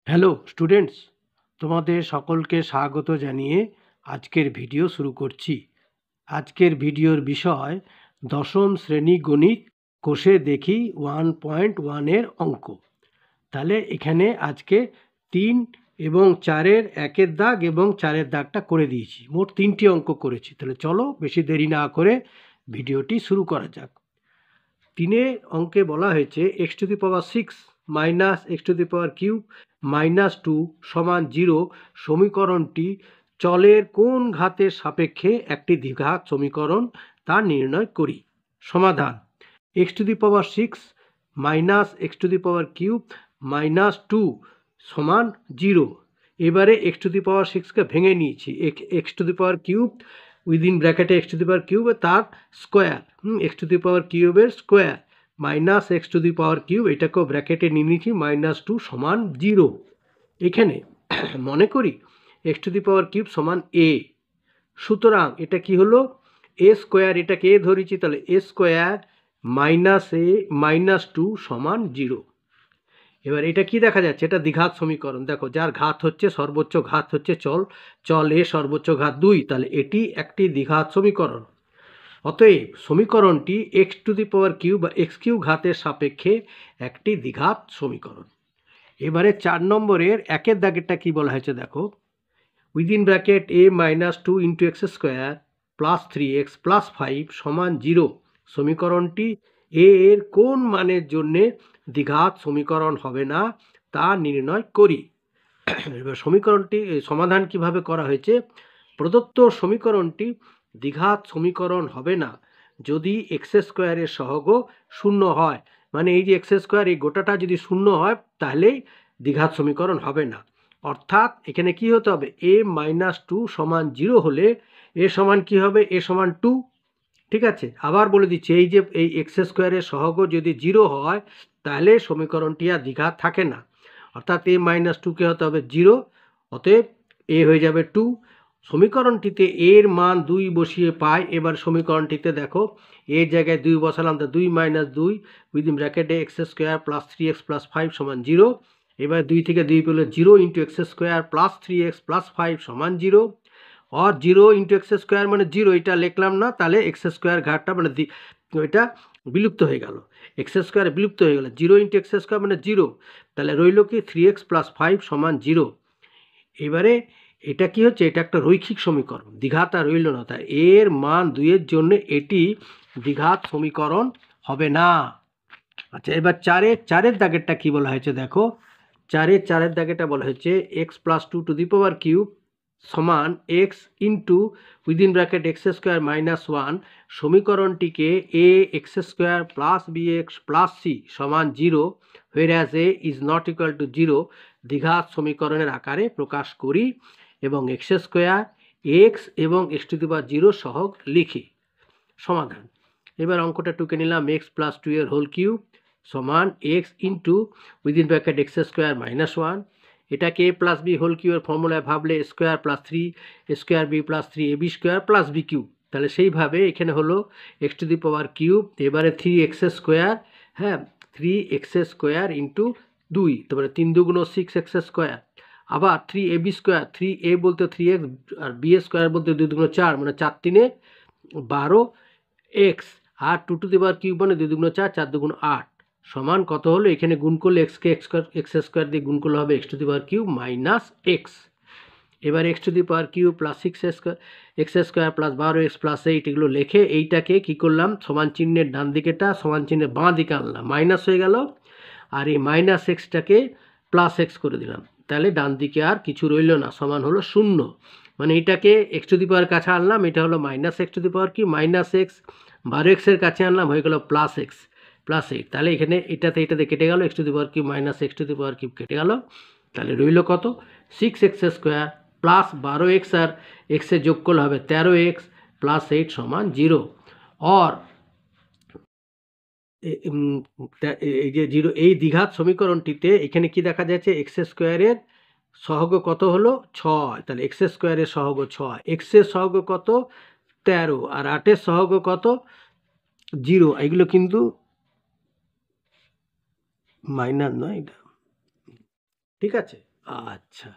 Hello students, তোমাদের সকলকে স্বাগত জানিয়ে আজকের ভিডিও শুরু করছি। আজকের ভিডিওর বিষয় দশম শ্রেণী গণিত, কোষে দেখি 1.1 অঙ্ক। তাহলে এখানে আজকে 3 এবং 4-এর 1-এর দাগ এবং 4-এর দাগটা করে দিয়েছি, মোট 3টি অঙ্ক করেছি। তাহলে চলো বেশি দেরি না করে ভিডিওটি শুরু করা যাক। 3 অঙ্কে বলা হয়েছে x⁻6 মাইনাস x³ মাইনাস 2 সমান 0 সমীকরণটি চলের কোন ঘাতের সাপেক্ষে একটি দ্বিঘাত সমীকরণ তা নির্ণয় করি। সমাধান: x⁻6 মাইনাস x³ মাইনাস 2 সমান 0। এবারে x⁻6কে ভেঙে নিয়েছি, x³ উইদিন ব্র্যাকেটে x³ তার square, x³ square minus x³ এটাকেও ব্র্যাকেটে নিয়ে নিয়েছি, -2 সমান 0। এখানে মনে করি x³ সমান a, সুতরাং এটা কি হলো a স্কোয়ার, এটাকে a ধরেছি, তাহলে a square minus a minus 2 সমান 0। এবার এটা কি দেখা যাচ্ছে, এটা দ্বিঘাত সমীকরণ। দেখো, যার ঘাত হচ্ছে সর্বোচ্চ ঘাত হচ্ছে চল এ, সর্বোচ্চ ঘাত 2, তাহলে এটি একটি দ্বিঘাত সমীকরণ। অতএব সমীকরণটি x³ বা x³ ঘাতের সাপেক্ষে একটি দ্বিঘাত সমীকরণ। এবারে 4 নম্বরের 1-এর দাগেরটা কি বলা হয়েছে দেখো, within bracket a minus 2 into x square plus 3x plus 5 সমান 0 সমীকরণটি a এর কোন মানের জন্যে দ্বিঘাত সমীকরণ হবে না তা নির্ণয় করি। এবার সমীকরণটি সমাধান কিভাবে করা হয়েছে, প্রদত্ত সমীকরণটি দ্বিঘাত সমীকরণ হবে না যদি x² সহগ 0 হয়। মানে এই যে x², এই গোটাটা যদি 0 হয় তাহলেই দ্বিঘাত সমীকরণ হবে না। অর্থাৎ এখানে কি হতে হবে, a মাইনাস 2 সমান 0 হলে a সমান কি হবে, a সমান 2। ঠিক আছে, আবার বলে দিচ্ছি, এই যে এই x² সহগ যদি 0 হয় তাহলে সমীকরণটি আর দ্বিঘাত থাকে না। অর্থাৎ a মাইনাস 2কে হতে হবে 0, অতএব a হয়ে যাবে 2। সমীকরণটিতে এর মান 2 বসিয়ে পাই। এবার সমীকরণটিতে দেখো, এর জায়গায় 2 বসালাম, তো 2 মাইনাস 2 উইদিন ব্র্যাকেটে x² প্লাস 3x প্লাস 5 সমান 0। এবার 2 থেকে 2 পেলে 0 into x² plus 3x plus 5 সমান 0। और 0 ইন্টু x² মানে 0, এটা লিখলাম না, তাহলে x² ঘাতটা মানে ওইটা বিলুপ্ত হয়ে গেল, x² বিলুপ্ত হয়ে গেল, 0 ইন্টু x² মানে 0, তাহলে রইল কি 3x প্লাস 5 সমান 0। এবারে এটা কি হচ্ছে, এটা একটা রৈখিক সমীকরণ, দ্বিঘাত আর রইল না, তাই এর মান 2-এর জন্য এটি দ্বিঘাত সমীকরণ হবে না। আচ্ছা, এবার 4-এর দাগেরটা কি বলা হয়েছে দেখো, 4-এর দাগেরটা বলা হয়েছে x+2³ সমান x into within bracket x² minus 1 সমীকরণটিকে a x² plus bx plus c সমান 0 whereas a is not equal to 0 দ্বিঘাত সমীকরণের আকারে প্রকাশ করি এবং x² x এবং x⁻0 সহগ লিখি। সমাধান: এবার অঙ্কটা টুকে নিলাম, x+2 এর হোল কিউব সমান x into within bracket x² minus 1, এটাকে a প্লাস বি হোল কিউবের ফর্মুলায় ভাবলে square plus 3 b plus 3ab² plus b cube, তাহলে সেইভাবে এখানে হলো x⁻³ এবারে 3x², হ্যাঁ 3x² ইন্টু 2, তারপরে 3 দুগুণ 6x², আবার 3ab², 3a বলতে 3x আর b² বলতে 2 দুগুণ 4, মানে 4 3 12x আর 2³ মানে 2 দুগুণ 4, 4 দুগুণ 8 সমান কত হলো, এখানে গুণ করলে x-কে x² দিয়ে গুণ করলে হবে x³ মাইনাস x। এবার x³ plus 6x² plus 12x plus 8 এগুলো লিখে এইটাকে কি করলাম, সমান চিহ্নের ডান দিকেটা সমান চিহ্নের বাঁ দিকে আনলাম, মাইনাস হয়ে গেল, আর এই মাইনাস এক্সটাকে প্লাস এক্স করে দিলাম, তাহলে ডান দিকে আর কিছু রইল না, সমান হলো 0। মানে এটাকে x² কাছে আনলাম, এটা হলো মাইনাস x³ মাইনাস এক্স, 12x-এর কাছে আনলাম, হয়ে গেল প্লাস এক্স প্লাস 8, তাহলে এখানে এটাতে কেটে গেল, x³ মাইনাস x³ কেটে গেল, তাহলে রইল কত, 6x² প্লাস 12x আর এক্সে যোগ করলে হবে 13x প্লাস 8 সমান 0। और এই যে 0, এই দ্বিঘাত সমীকরণটিতে এখানে কি দেখা যাচ্ছে, x² সহগ কত হলো 6, তাহলে x² সহগ 6, x-এর সহগ কত 13 আর 8-এর সহগ কত 0, এগুলো কিন্তু মাইনাস নয় এটা, ঠিক আছে। আচ্ছা।